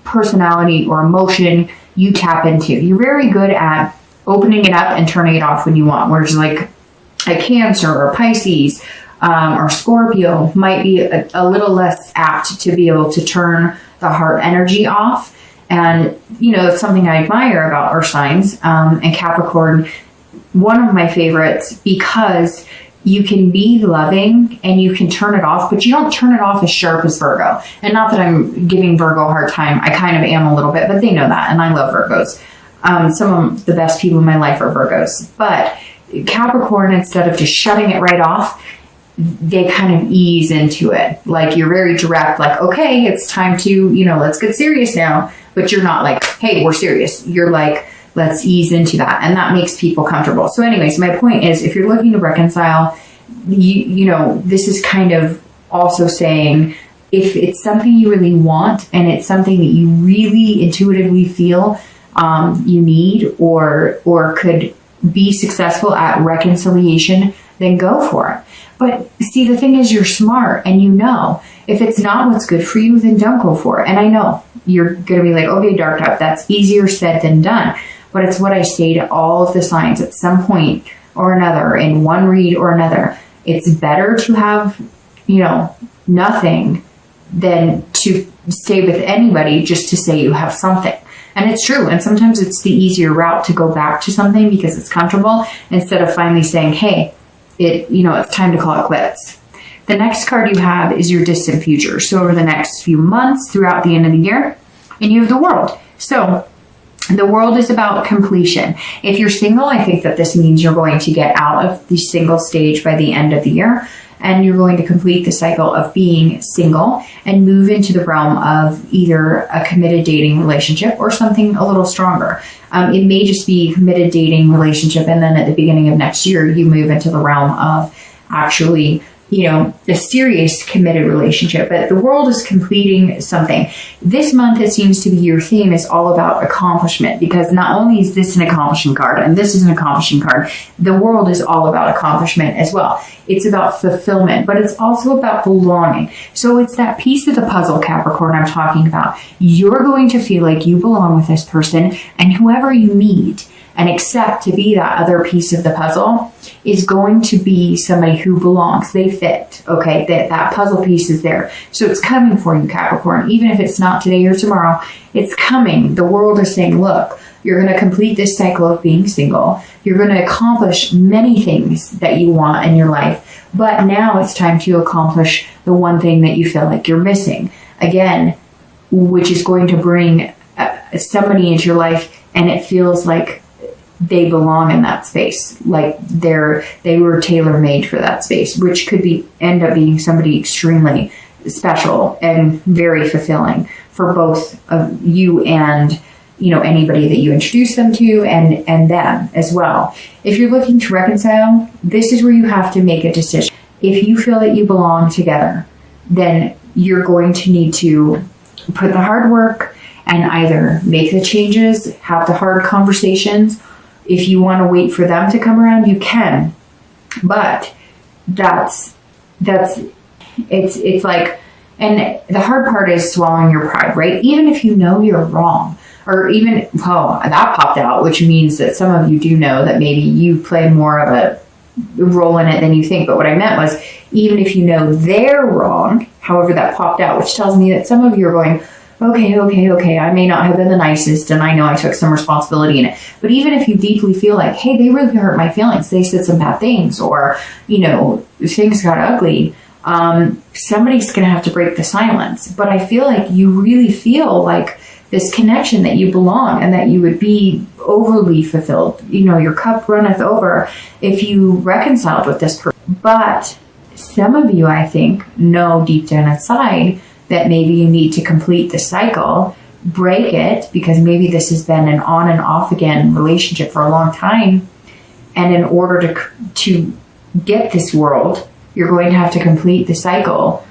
personality or emotion you tap into. You're very good at opening it up and turning it off when you want. Whereas like a Cancer or Pisces or Scorpio might be a little less apt to be able to turn the heart energy off. And, you know, it's something I admire about our signs. And Capricorn, one of my favorites, because you can be loving and you can turn it off, but you don't turn it off as sharp as Virgo. And not that I'm giving Virgo a hard time. I kind of am a little bit, but they know that. And I love Virgos. Some of the best people in my life are Virgos. But Capricorn, instead of just shutting it right off, they kind of ease into it. Like you're very direct, like, okay, it's time to, you know, let's get serious now. But you're not like, hey, we're serious. You're like, let's ease into that. And that makes people comfortable. So anyways, my point is, if you're looking to reconcile, you know, this is kind of also saying, if it's something you really want and it's something that you really intuitively feel you need or could be successful at reconciliation, then go for it. But see, the thing is, you're smart and you know, if it's not what's good for you, then don't go for it. And I know you're going to be like, okay, Dark Top, that's easier said than done. But it's what I say to all of the signs at some point or another, in one read or another. It's better to have, you know, nothing than to stay with anybody just to say you have something. And it's true. And sometimes it's the easier route to go back to something because it's comfortable, instead of finally saying, hey, it's time to call it quits. The next card you have is your distant future. So over the next few months, throughout the end of the year, and you have the World. So the World is about completion. If you're single, I think that this means you're going to get out of the single stage by the end of the year, and you're going to complete the cycle of being single and move into the realm of either a committed dating relationship or something a little stronger. It may just be committed dating relationship, and then at the beginning of next year, you move into the realm of actually, you know, a serious committed relationship. But the World is completing something. This month, it seems to be your theme is all about accomplishment, because not only is this an accomplishing card and this is an accomplishing card, the World is all about accomplishment as well. It's about fulfillment, but it's also about belonging. So it's that piece of the puzzle, Capricorn, I'm talking about. You're going to feel like you belong with this person, and whoever you meet and accept to be that other piece of the puzzle is going to be somebody who belongs. They fit, okay? That puzzle piece is there. So it's coming for you, Capricorn. Even if it's not today or tomorrow, it's coming. The World is saying, look, you're going to complete this cycle of being single. You're going to accomplish many things that you want in your life. But now it's time to accomplish the one thing that you feel like you're missing. Again, which is going to bring somebody into your life, and it feels like they belong in that space, like they were tailor-made for that space, which could end up being somebody extremely special and very fulfilling for both of you and, you know, anybody that you introduce them to, and them as well. If you're looking to reconcile, this is where you have to make a decision. If you feel that you belong together, then you're going to need to put the hard work and either make the changes, have the hard conversations. If you want to wait for them to come around, you can. But it's like, and the hard part is swallowing your pride, right? Even if you know you're wrong, or even, well, that popped out, which means that some of you do know that maybe you play more of a role in it than you think. But what I meant was, even if you know they're wrong, however that popped out, which tells me that some of you are going, okay, I may not have been the nicest, and I know I took some responsibility in it. But even if you deeply feel like, hey, they really hurt my feelings, they said some bad things, or, you know, things got ugly, somebody's going to have to break the silence. But I feel like you really feel like this connection, that you belong and that you would be overly fulfilled. You know, your cup runneth over if you reconciled with this person. But some of you, I think, know deep down inside that maybe you need to complete the cycle, break it, because maybe this has been an on and off again relationship for a long time. And in order to get this World, you're going to have to complete the cycle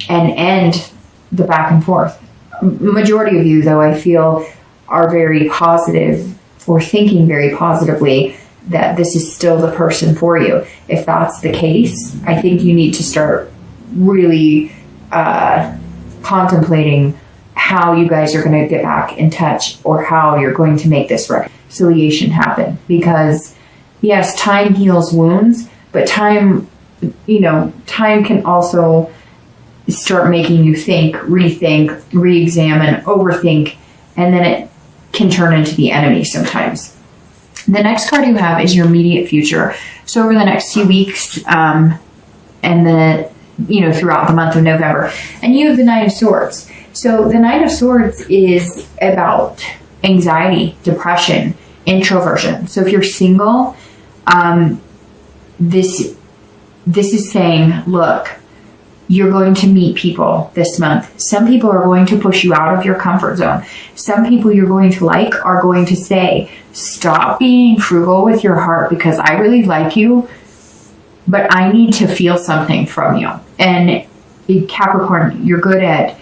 and end the back and forth. Majority of you, though, I feel, are very positive, or thinking very positively that this is still the person for you. If that's the case, I think you need to start really contemplating how you guys are going to get back in touch or how you're going to make this reconciliation happen. Because yes, time heals wounds, but time can also start making you think, rethink, re-examine, overthink, and then it can turn into the enemy sometimes. The next card you have is your immediate future. So over the next few weeks, and throughout the month of November, and you have the Nine of Swords. So the Nine of Swords is about anxiety, depression, introversion. So if you're single, this is saying, look, you're going to meet people this month. Some people are going to push you out of your comfort zone. Some people you're going to like are going to say, stop being frugal with your heart because I really like you, but I need to feel something from you. And Capricorn, you're good at,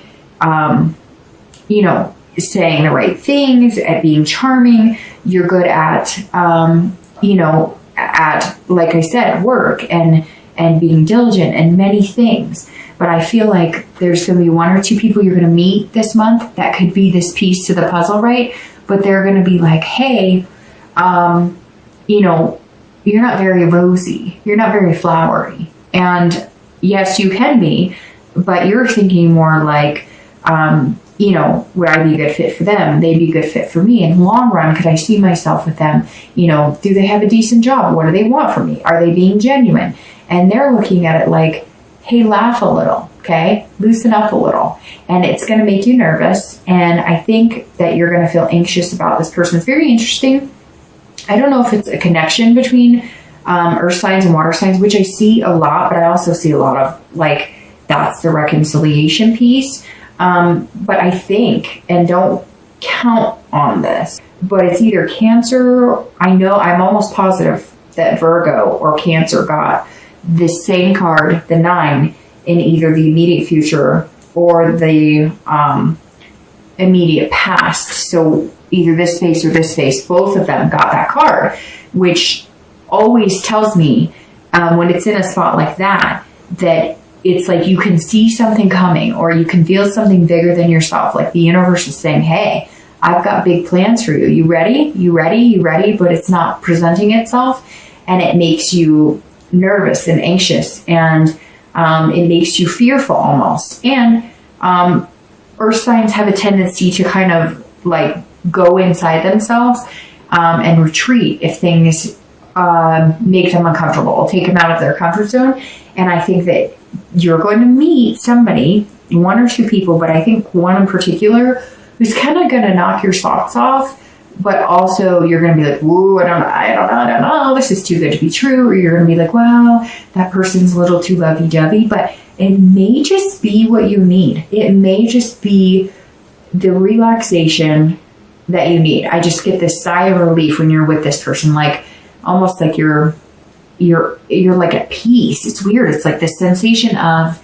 saying the right things, at being charming. You're good at, like I said, work and being diligent and many things. But I feel like there's going to be one or two people you're going to meet this month that could be this piece to the puzzle, right? But they're going to be like, hey, you're not very rosy. You're not very flowery. And yes, you can be, but you're thinking more like, would I be a good fit for them? They'd be a good fit for me. In the long run, could I see myself with them? Do they have a decent job? What do they want from me? Are they being genuine? And they're looking at it like, hey, laugh a little, okay? Loosen up a little. And it's going to make you nervous. And I think that you're going to feel anxious about this person. It's very interesting. I don't know if it's a connection between earth signs and water signs, which I see a lot, but I also see a lot of that's the reconciliation piece. But I think, and don't count on this, but it's either Cancer. I know I'm almost positive that Virgo or Cancer got the same card, the 9, in either the immediate future or the immediate past. So either this face or this face, both of them got that card, which always tells me when it's in a spot like that it's like you can see something coming or you can feel something bigger than yourself. Like the universe is saying, hey, I've got big plans for you. You ready? You ready? You ready? But it's not presenting itself, and it makes you nervous and anxious, and it makes you fearful almost. And earth signs have a tendency to kind of go inside themselves and retreat if things make them uncomfortable, or take them out of their comfort zone. And I think that you're going to meet somebody, one or two people, but I think one in particular who's kind of going to knock your socks off. But also you're going to be like, whoa, I don't know, this is too good to be true. Or you're going to be like, well, that person's a little too lovey-dovey. But it may just be what you need. It may just be the relaxation that you need. I just get this sigh of relief when you're with this person, almost like you're like at peace. It's weird. It's like this sensation of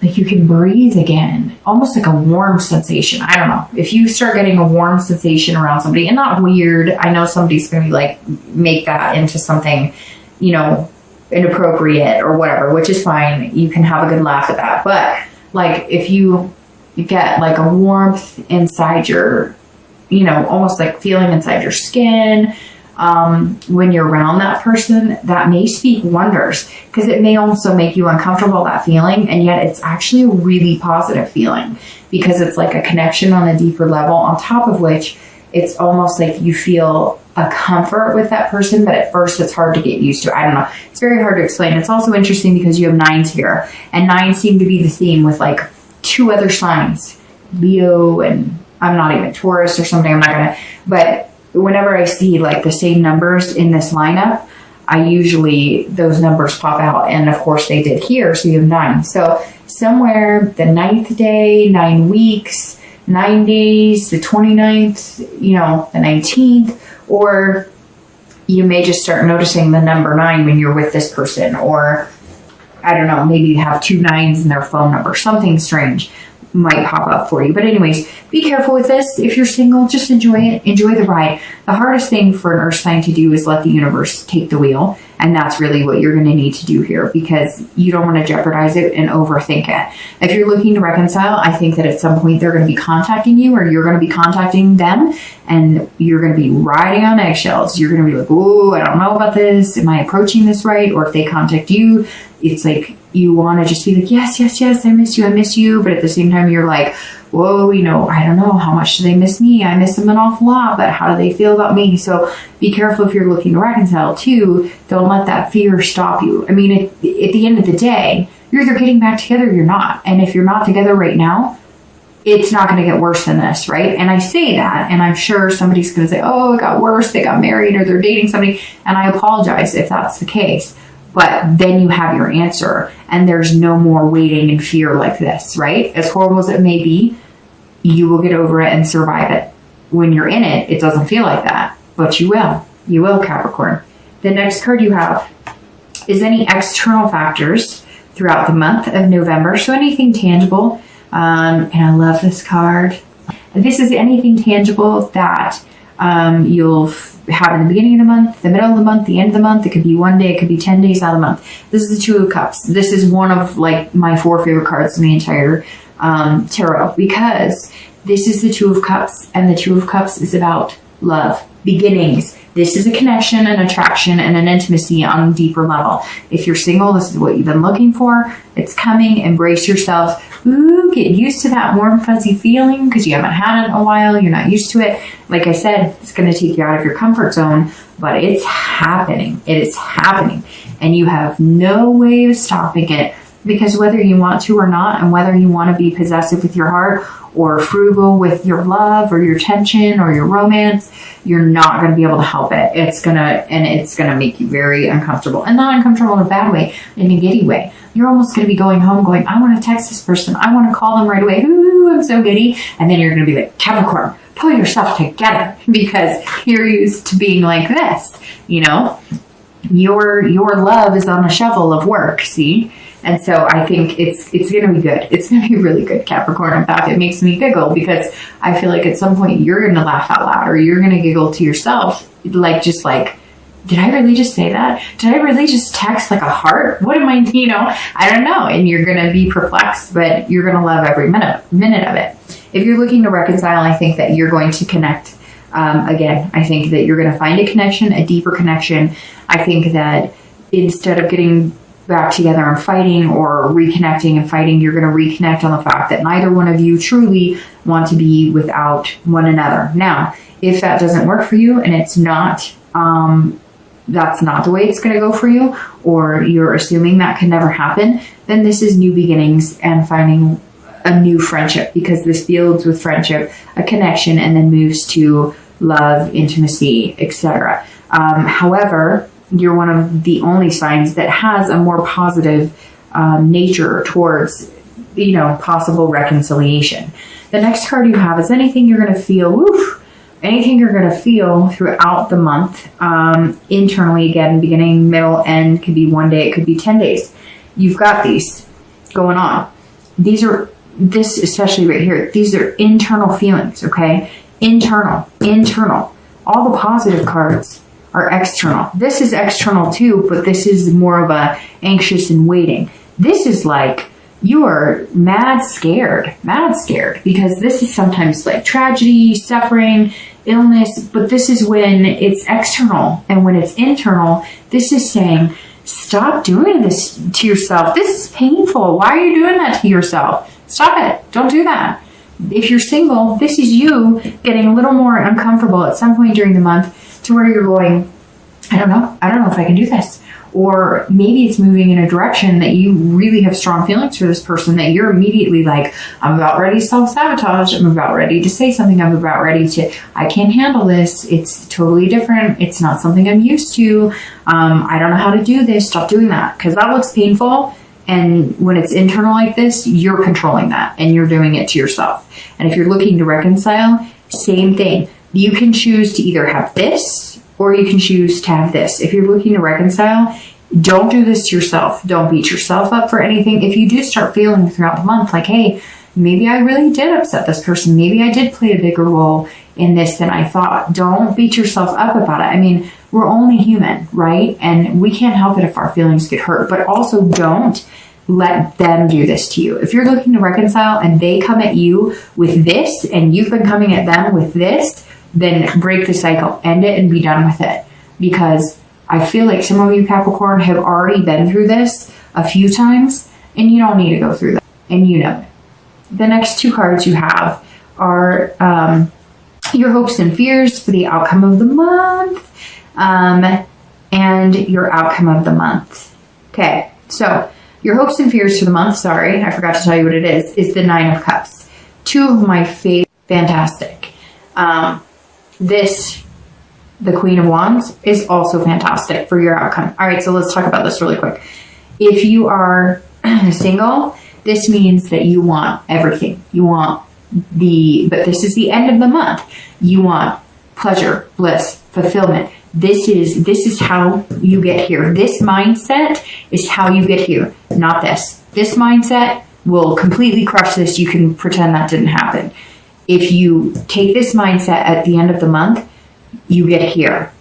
you can breathe again, almost like a warm sensation. I don't know. If you start getting a warm sensation around somebody, and not weird, I know somebody's going to make that into something, inappropriate or whatever, which is fine. You can have a good laugh at that. But if you get a warmth inside your, almost like feeling inside your skin, when you're around that person, that may speak wonders, because it may also make you uncomfortable, that feeling, and yet it's actually a really positive feeling, because it's like a connection on a deeper level, on top of which it's almost like you feel a comfort with that person, but at first it's hard to get used to. I don't know. It's very hard to explain. It's also interesting because you have 9s here, and 9s seem to be the theme with 2 other signs, Leo, and I'm not even Taurus or something. I'm not going to, but whenever I see the same numbers in this lineup, those numbers pop out. And of course they did here. So you have 9. So somewhere the 9th day, 9 weeks, 9 days, the 29th, the 19th, or you may just start noticing the number 9 when you're with this person, or I don't know, maybe you have 2 9s in their phone number, something strange might pop up for you. But anyways, be careful with this. If you're single, just enjoy it. Enjoy the ride. The hardest thing for an earth sign to do is let the universe take the wheel And that's really what you're going to need to do here, because you don't want to jeopardize it and overthink it. If you're looking to reconcile, I think that at some point they're going to be contacting you, or you're going to be contacting them, and you're going to be riding on eggshells. You're going to be like, oh, I don't know about this. Am I approaching this right? Or if they contact you, it's like you want to just be like, yes, yes, yes, I miss you. But at the same time, you're like, whoa, I don't know, how much do they miss me? I miss them an awful lot, but how do they feel about me? So be careful if you're looking to reconcile too. Don't let that fear stop you. I mean, at the end of the day, you're either getting back together or you're not. And if you're not together right now, it's not going to get worse than this, right? And I say that, and I'm sure somebody's going to say, oh, it got worse, they got married, or they're dating somebody. And I apologize if that's the case. But then you have your answer, and there's no more waiting in fear like this, right? As horrible as it may be, you will get over it and survive it. When you're in it, it doesn't feel like that, but you will. You will, Capricorn. The next card you have is any external factors throughout the month of November. So anything tangible, and I love this card. This is anything tangible that you'll have in the beginning of the month, the middle of the month, the end of the month. It could be one day, it could be 10 days out of the month. This is the Two of Cups. This is one of like my 4 favorite cards in the entire tarot, because this is the Two of Cups, and the Two of Cups is about love, beginnings. This is a connection, an attraction, and an intimacy on a deeper level. If you're single, this is what you've been looking for. It's coming. Embrace yourself. Ooh, get used to that warm, fuzzy feeling, because you haven't had it in a while. You're not used to it. Like I said, it's going to take you out of your comfort zone, but it's happening. It is happening, and you have no way of stopping it, because whether you want to or not, and whether you want to be possessive with your heart or frugal with your love or your tension or your romance, you're not going to be able to help it. It's going to make you very uncomfortable, and not uncomfortable in a bad way, in a giddy way. You're almost going to be going home going, I want to text this person. I want to call them right away. Ooh, I'm so giddy. And then you're going to be like, Capricorn, pull yourself together, because you're used to being like this, your love is on a shovel of work, see? And so I think it's going to be good. It's going to be really good, Capricorn. In fact, it makes me giggle, because I feel like at some point you're going to laugh out loud, or you're going to giggle to yourself, like, did I really just say that? Did I really just text like a heart? What am I, I don't know. And you're going to be perplexed, but you're going to love every minute of it. If you're looking to reconcile, I think that you're going to connect. Again, I think that you're going to find a connection, a deeper connection. I think that instead of getting back together and fighting, or reconnecting and fighting, you're going to reconnect on the fact that neither one of you truly want to be without one another. Now, if that doesn't work for you, and it's not, that's not the way it's going to go for you, or you're assuming that can never happen, then this is new beginnings and finding a new friendship, because this builds with friendship, a connection, and then moves to love, intimacy, etc. However, you're one of the only signs that has a more positive nature towards, possible reconciliation. The next card you have is anything you're going to feel, anything you're going to feel throughout the month, internally, again, beginning, middle, end. Could be one day, it could be 10 days. You've got these going on. This especially right here, these are internal feelings, okay? Internal. All the positive cards are external. This is external too, but this is more of a anxious and waiting. This is like you are mad scared, because this is sometimes like tragedy, suffering, illness, but this is when it's external. And when it's internal, this is saying, stop doing this to yourself. This is painful. Why are you doing that to yourself? Stop it. Don't do that. If you're single, this is you getting a little more uncomfortable at some point during the month, to where you're going, I don't know if I can do this. Or maybe it's moving in a direction that you really have strong feelings for this person, that you're immediately like, I'm about ready to self-sabotage. I'm about ready to say something. I'm about ready to, I can't handle this. It's totally different. It's not something I'm used to. I don't know how to do this. Stop doing that, because that looks painful. And when it's internal like this, you're controlling that, and you're doing it to yourself. And if you're looking to reconcile, same thing. You can choose to either have this, or you can choose to have this. If you're looking to reconcile, don't do this to yourself. Don't beat yourself up for anything. If you do start feeling throughout the month like, hey, maybe I really did upset this person. Maybe I did play a bigger role in this than I thought. Don't beat yourself up about it. I mean, we're only human, right? And we can't help it if our feelings get hurt, but also don't let them do this to you. If you're looking to reconcile and they come at you with this and you've been coming at them with this, then break the cycle, end it and be done with it. Because I feel like some of you Capricorn have already been through this a few times and you don't need to go through that. And you know it. The next two cards you have are your hopes and fears for the outcome of the month and your outcome of the month. Okay, so your hopes and fears for the month, sorry, I forgot to tell you what it is the Nine of Cups. Two of my favorite, fantastic. The Queen of Wands is also fantastic for your outcome. All right, so let's talk about this really quick. If you are single, this means that you want everything. You want but this is the end of the month. You want pleasure, bliss, fulfillment. This is how you get here. This mindset is how you get here, not this. This mindset will completely crush this. You can pretend that didn't happen. If you take this mindset at the end of the month, you get here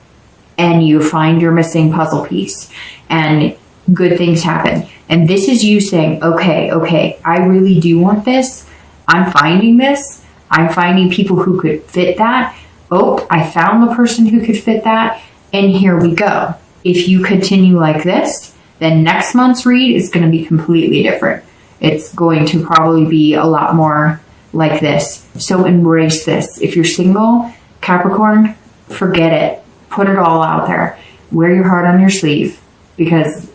and you find your missing puzzle piece and good things happen. And this is you saying, okay, I really do want this. I'm finding this. I'm finding people who could fit that. Oh, I found the person who could fit that. And here we go. If you continue like this, then next month's read is going to be completely different. It's going to probably be a lot more like this. So embrace this. If you're single, Capricorn, forget it. Put it all out there. Wear your heart on your sleeve because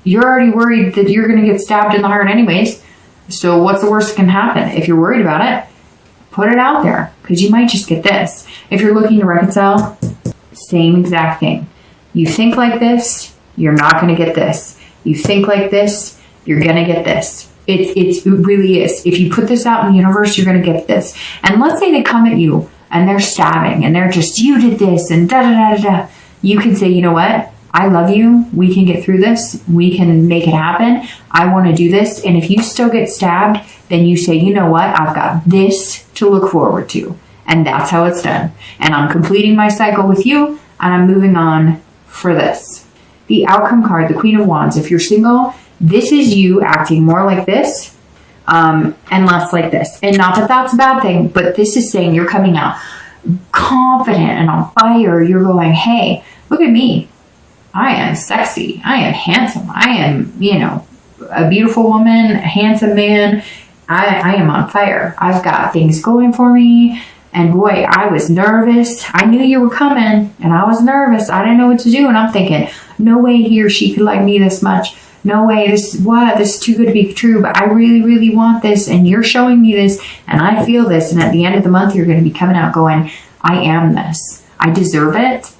you're already worried that you're going to get stabbed in the heart anyways. So what's the worst that can happen? If you're worried about it, put it out there because you might just get this. If you're looking to reconcile, same exact thing. You think like this, you're not going to get this. You think like this, you're going to get this. It really is. If you put this out in the universe, you're going to get this. And let's say they come at you and they're stabbing and they're just, you did this and da-da-da-da-da. You can say, you know what? I love you. We can get through this. We can make it happen. I want to do this. And if you still get stabbed, then you say, you know what? I've got this to look forward to. And that's how it's done. And I'm completing my cycle with you and I'm moving on for this. The outcome card, the Queen of Wands. If you're single, this is you acting more like this and less like this. And not that that's a bad thing, but this is saying you're coming out confident and on fire. You're going, hey, look at me. I am sexy. I am handsome. I am, a beautiful woman, a handsome man. I am on fire. I've got things going for me. And boy, I was nervous. I knew you were coming and I was nervous. I didn't know what to do. And I'm thinking, no way he or she could like me this much. No way. This is too good to be true. But I really, really want this. And you're showing me this. And I feel this. And at the end of the month, you're going to be coming out going, I am this. I deserve it.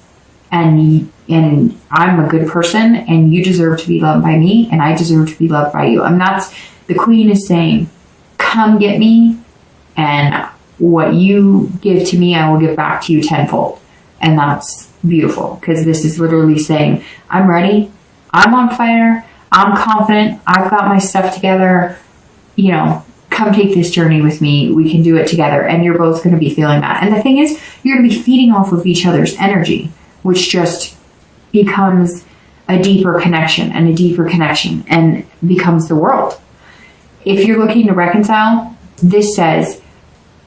And I'm a good person and you deserve to be loved by me and I deserve to be loved by you. And that's, the Queen is saying, come get me and what you give to me, I will give back to you tenfold. And that's beautiful because this is literally saying, I'm ready. I'm on fire. I'm confident. I've got my stuff together. Come take this journey with me. We can do it together. And you're both going to be feeling that. And the thing is, you're going to be feeding off of each other's energy, which just becomes a deeper connection and becomes the world. If you're looking to reconcile, this says,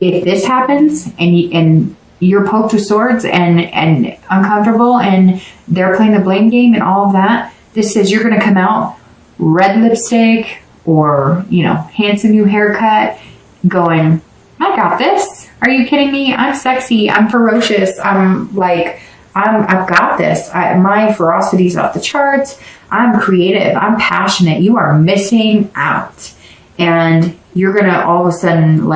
if this happens and you're poked with swords and uncomfortable and they're playing the blame game and all of that, this says you're going to come out red lipstick or, handsome new haircut going, I got this. Are you kidding me? I'm sexy. I'm ferocious. I've got this. My ferocity's off the charts. I'm creative. I'm passionate. You are missing out. And you're going to all of a sudden,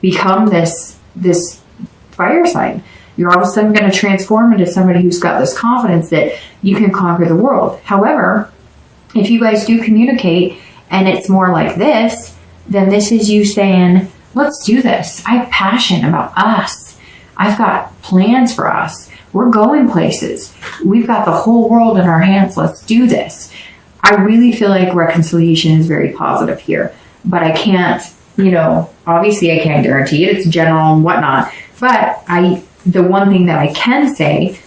become this fire sign. You're all of a sudden going to transform into somebody who's got this confidence that you can conquer the world. However, if you guys do communicate and it's more like this, then this is you saying, let's do this. I have passion about us. I've got plans for us. We're going places. We've got the whole world in our hands. Let's do this. I really feel like reconciliation is very positive here, but I can't, obviously I can't guarantee it. It's general and whatnot, but the one thing that I can say